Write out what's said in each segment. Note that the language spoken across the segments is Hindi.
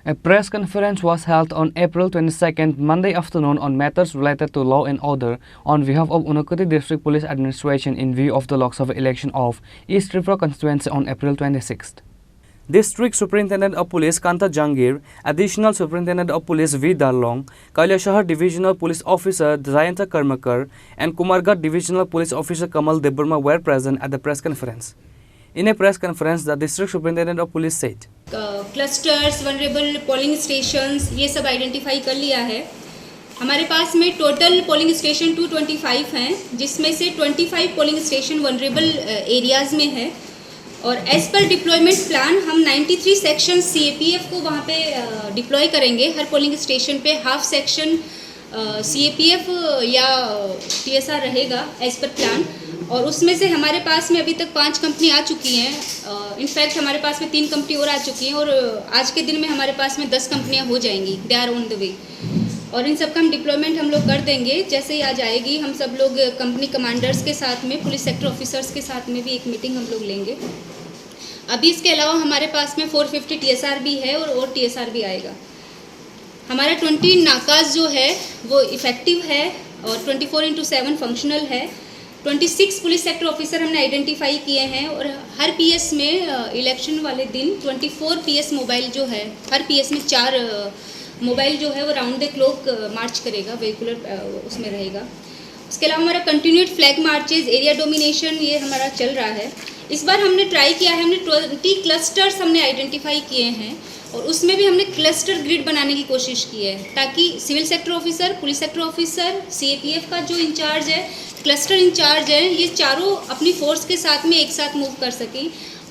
A press conference was held on April 22nd, Monday afternoon, on matters related to law and order on behalf of Unakoti District Police Administration in view of the Lok Sabha election of East Tripura constituency on April 26th. District Superintendent of Police Kanta Jangir, Additional Superintendent of Police V. Darlong, Kailashahar Divisional Police Officer Jayanta Karmakar, and Kumargarh Divisional Police Officer Kamal Deburma were present at the press conference. In a press conference, the District Superintendent of Police said, clusters, vulnerable polling stations ये सब आइडेंटिफाई कर लिया है। हमारे पास में टोटल पोलिंग स्टेशन 225 हैं, जिसमें से 25 पोलिंग स्टेशन वनरेबल एरियाज़ में है। और एज पर डिप्लॉयमेंट प्लान हम 93 सेक्शन CAPF को वहाँ पे डिप्लॉय करेंगे। हर पोलिंग स्टेशन पे हाफ सेक्शन CAPF या TSR रहेगा एज पर प्लान। और उसमें से हमारे पास में अभी तक 5 कंपनी आ चुकी हैं। इनफैक्ट हमारे पास में 3 कंपनी और आ चुकी हैं और आज के दिन में हमारे पास में 10 कंपनियां हो जाएंगी। They are on the way. और इन सब का हम डिप्लॉयमेंट हम लोग कर देंगे। जैसे ही आ जाएगी हम सब लोग कंपनी कमांडर्स के साथ में, पुलिस सेक्टर ऑफिसर्स के साथ में भी एक मीटिंग हम लोग लेंगे। अभी इसके अलावा हमारे पास में 450 TSR भी है और TSR भी आएगा। हमारा 20 नाकाज जो है वो इफ़ेक्टिव है और 24/7 फंक्शनल है। 26 पुलिस सेक्टर ऑफिसर हमने आइडेंटिफाई किए हैं और हर PS में इलेक्शन वाले दिन 24 PS मोबाइल जो है, हर PS में 4 मोबाइल जो है वो राउंड द क्लॉक मार्च करेगा, वेहिकुलर उसमें रहेगा। उसके अलावा हमारा continued flag marches, area domination ये हमारा चल रहा है। इस बार हमने ट्राई किया है, हमने 20 क्लस्टर्स हमने आइडेंटिफाई किए हैं और उसमें भी हमने क्लस्टर ग्रिड बनाने की कोशिश की है, ताकि civil sector officer, police sector officer, CAPF का जो इंचार्ज है, क्लस्टर इंचार्ज है, ये चारों अपनी फोर्स के साथ में एक साथ मूव कर सकें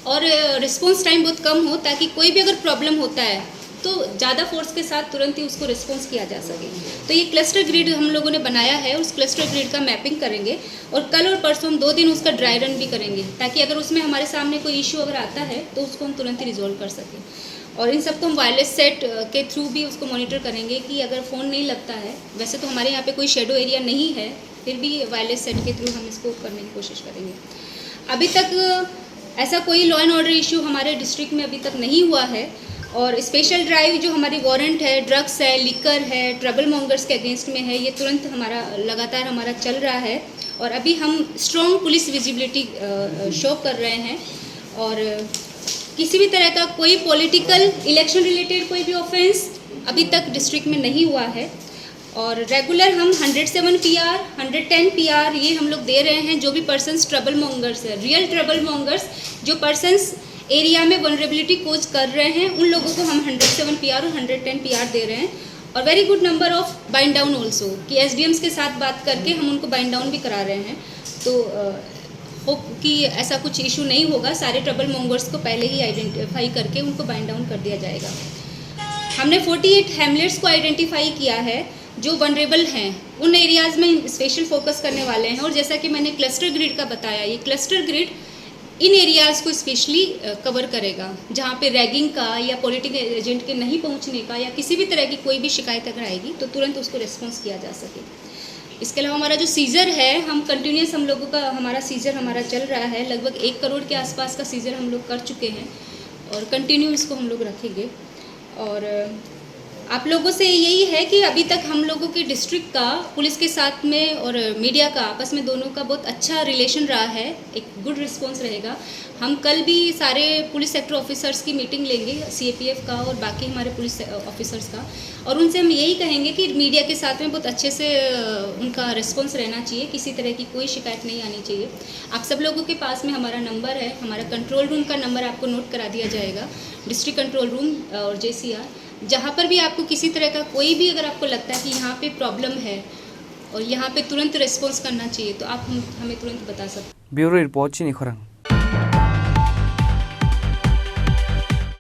और रिस्पॉन्स टाइम बहुत कम हो, ताकि कोई भी अगर प्रॉब्लम होता है तो ज़्यादा फोर्स के साथ तुरंत ही उसको रिस्पॉन्स किया जा सके। तो ये क्लस्टर ग्रिड हम लोगों ने बनाया है, उस क्लस्टर ग्रिड का मैपिंग करेंगे और कल और परसों हम 2 दिन उसका ड्राई रन भी करेंगे, ताकि अगर उसमें हमारे सामने कोई इशू अगर आता है तो उसको हम तुरंत ही रिजॉल्व कर सकें। और इन सबको हम वायरलेस सेट के थ्रू भी उसको मॉनिटर करेंगे कि अगर फ़ोन नहीं लगता है, वैसे तो हमारे यहाँ पे कोई शेडो एरिया नहीं है, फिर भी वायरलेस सेट के थ्रू हम इसको करने की कोशिश करेंगे। अभी तक ऐसा कोई लॉ एंड ऑर्डर इशू हमारे डिस्ट्रिक्ट में अभी तक नहीं हुआ है। और स्पेशल ड्राइव जो हमारी वारंट है, ड्रग्स है, लिकर है, ट्रबल मॉन्गर्स के अगेंस्ट में है, ये तुरंत हमारा लगातार हमारा चल रहा है। और अभी हम स्ट्रॉन्ग पुलिस विजिबिलिटी शो कर रहे हैं और किसी भी तरह का कोई पॉलिटिकल, इलेक्शन रिलेटेड कोई भी ऑफेंस अभी तक डिस्ट्रिक्ट में नहीं हुआ है। और रेगुलर हम 107 PR, 110 PR ये हम लोग दे रहे हैं। जो भी पर्सन्स ट्रबल मॉन्गर्स है, रियल ट्रबल मॉन्गर्स, जो पर्सन्स एरिया में वनरेबिलिटी कोज कर रहे हैं, उन लोगों को हम 107 PR और 110 PR दे रहे हैं। और very good number of bind down also, कि SDMs के साथ बात करके हम उनको बाइंड डाउन भी करा रहे हैं। तो होप कि ऐसा कुछ इशू नहीं होगा। सारे ट्रबल मॉन्गर्स को पहले ही आइडेंटिफाई करके उनको बाइंड डाउन कर दिया जाएगा। हमने 48 हैमलेट्स को आइडेंटिफाई किया है जो वनरेबल हैं, उन एरियाज़ में स्पेशल फोकस करने वाले हैं। और जैसा कि मैंने क्लस्टर ग्रिड का बताया, ये क्लस्टर ग्रिड इन एरियाज़ को स्पेशली कवर करेगा जहाँ पे रैगिंग का या पॉलिटिकल एजेंट के नहीं पहुँचने का या किसी भी तरह की कोई भी शिकायत अगर आएगी तो तुरंत उसको रिस्पॉन्स किया जा सके। इसके अलावा हमारा जो सीज़र है, हम कंटिन्यूस हम लोगों का हमारा सीज़र हमारा चल रहा है। लगभग 1 करोड़ के आसपास का सीज़र हम लोग कर चुके हैं और कंटिन्यू इसको हम लोग रखेंगे। और आप लोगों से यही है कि अभी तक हम लोगों के डिस्ट्रिक्ट का पुलिस के साथ में और मीडिया का आपस में दोनों का बहुत अच्छा रिलेशन रहा है, एक गुड रिस्पॉन्स रहेगा। हम कल भी सारे पुलिस सेक्टर ऑफिसर्स की मीटिंग लेंगे, CAPF का और बाकी हमारे पुलिस ऑफिसर्स का, और उनसे हम यही कहेंगे कि मीडिया के साथ में बहुत अच्छे से उनका रिस्पॉन्स रहना चाहिए, किसी तरह की कोई शिकायत नहीं आनी चाहिए। आप सब लोगों के पास में हमारा नंबर है, हमारा कंट्रोल रूम का नंबर आपको नोट करा दिया जाएगा, डिस्ट्रिक्ट कंट्रोल रूम और JCR। जहाँ पर भी आपको किसी तरह का कोई भी अगर आपको लगता है कि यहाँ पे प्रॉब्लम है और यहाँ पे तुरंत रिस्पॉन्स करना चाहिए तो आप हमें तुरंत बता सकते हैं। ब्यूरो रिपोर्ट चिनी खरंग।